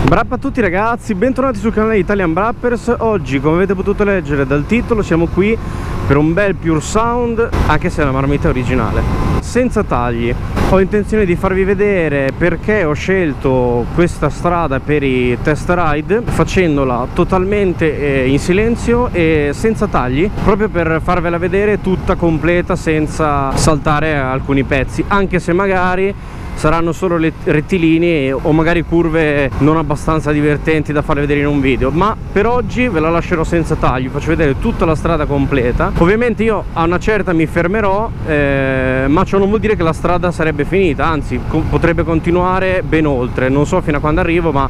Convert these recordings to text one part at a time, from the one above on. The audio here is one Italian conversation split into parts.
Brap a tutti ragazzi, bentornati sul canale Italian Brappers. Oggi, come avete potuto leggere dal titolo, siamo qui per un bel Pure Sound, anche se è una marmita originale, senza tagli. Ho intenzione di farvi vedere perché ho scelto questa strada per i test ride, facendola totalmente in silenzio e senza tagli, proprio per farvela vedere tutta completa senza saltare alcuni pezzi, anche se magari saranno solo rettilini o magari curve non abbastanza divertenti da farle vedere in un video, ma per oggi ve la lascerò senza tagli, faccio vedere tutta la strada completa. Ovviamente io a una certa mi fermerò, ma ciò non vuol dire che la strada sarebbe finita, anzi potrebbe continuare ben oltre, non so fino a quando arrivo, ma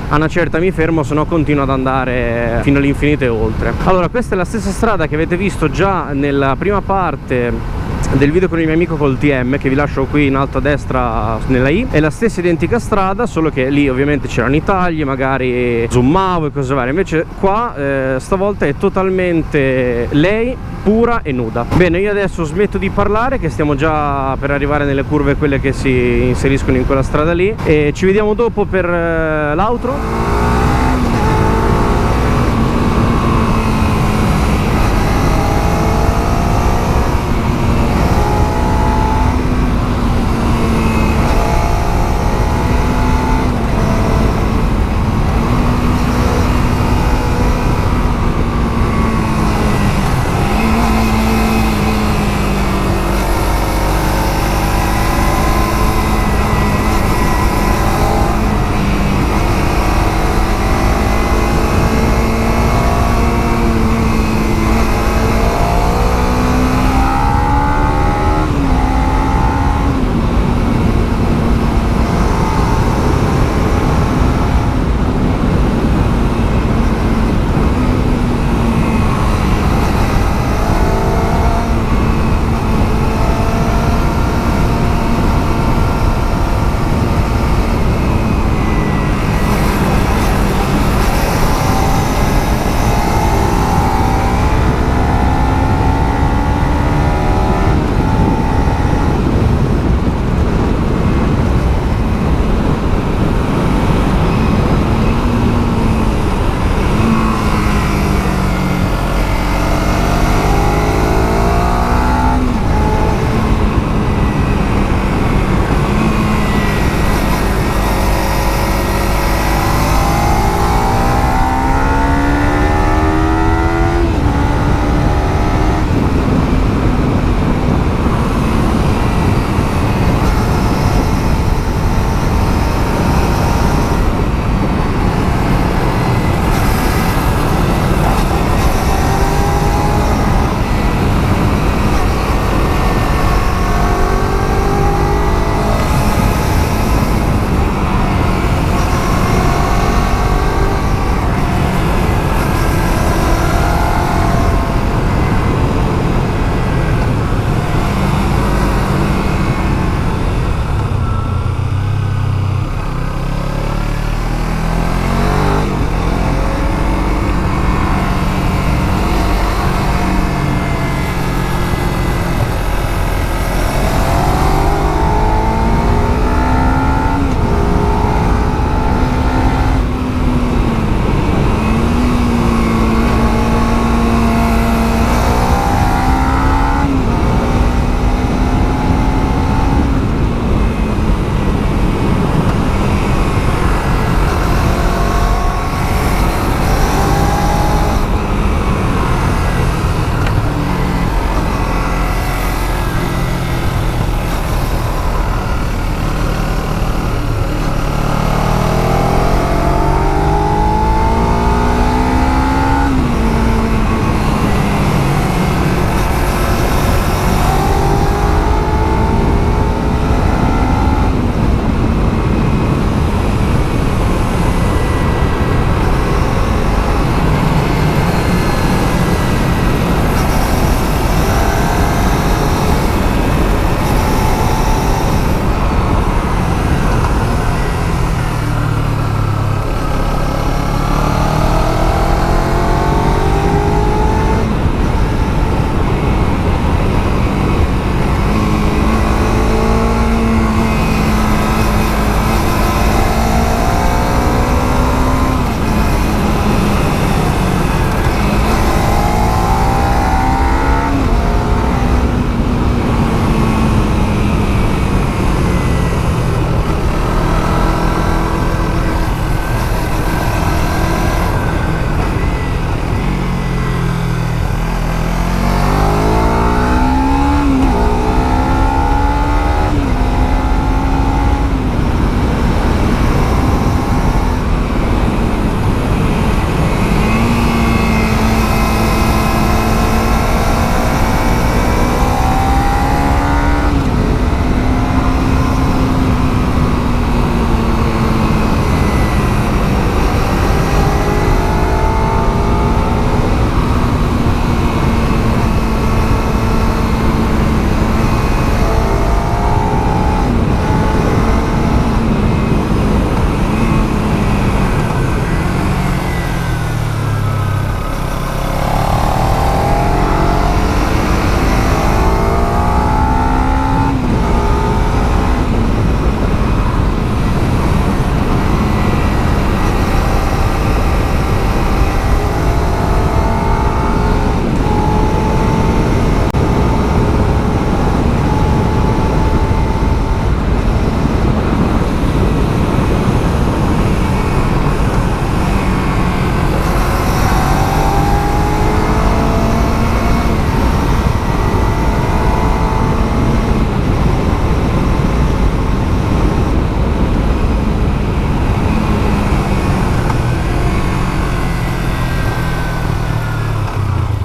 a una certa mi fermo, se no continuo ad andare fino all'infinito e oltre. Allora, questa è la stessa strada che avete visto già nella prima parte del video con il mio amico col TM, che vi lascio qui in alto a destra nella i. È la stessa identica strada, solo che lì ovviamente c'erano i tagli, magari zoomavo e cose varie. Invece qua stavolta è totalmente lei, pura e nuda. Bene, io adesso smetto di parlare, che stiamo già per arrivare nelle curve, quelle che si inseriscono in quella strada lì, e ci vediamo dopo per l'outro.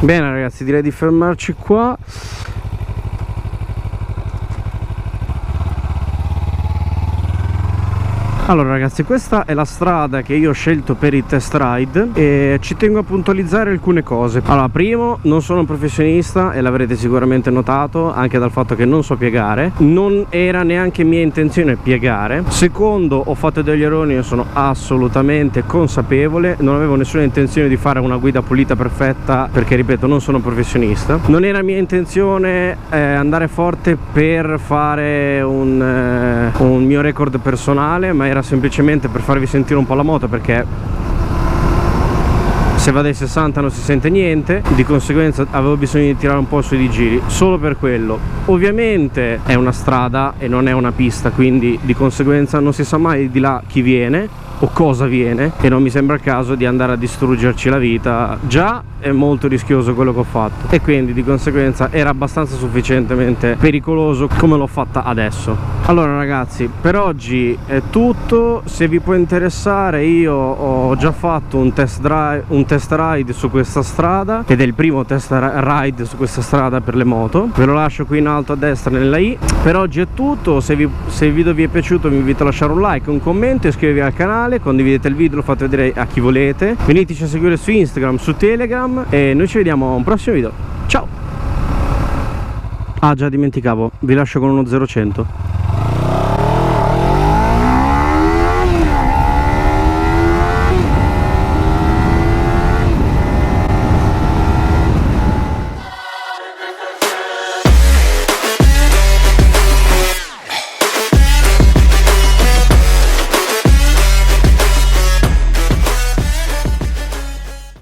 Bene ragazzi, direi di fermarci qua. Allora ragazzi, questa è la strada che io ho scelto per i test ride e ci tengo a puntualizzare alcune cose. Allora, primo, non sono un professionista e l'avrete sicuramente notato anche dal fatto che non so piegare. Non era neanche mia intenzione piegare. Secondo, ho fatto degli errori, ne sono assolutamente consapevole. Non avevo nessuna intenzione di fare una guida pulita perfetta perché, ripeto, non sono un professionista. Non era mia intenzione andare forte per fare un mio record personale, ma era semplicemente per farvi sentire un po' la moto, perché se va dai 60 non si sente niente, di conseguenza avevo bisogno di tirare un po' sui di giri, solo per quello. Ovviamente è una strada e non è una pista, quindi di conseguenza non si sa mai di là chi viene o cosa viene, e non mi sembra il caso di andare a distruggerci la vita. Già è molto rischioso quello che ho fatto e quindi di conseguenza era abbastanza sufficientemente pericoloso come l'ho fatta adesso. Allora ragazzi, per oggi è tutto. Se vi può interessare, io ho già fatto un test ride su questa strada ed è il primo test ride su questa strada per le moto. Ve lo lascio qui in alto a destra nella i. Per oggi è tutto. Se il video vi è piaciuto vi invito a lasciare un like, un commento, iscrivetevi al canale, condividete il video, lo fate vedere a chi volete, veniteci a seguire su Instagram, su Telegram e noi ci vediamo a un prossimo video. Ciao! Ah già, dimenticavo, vi lascio con uno 0100.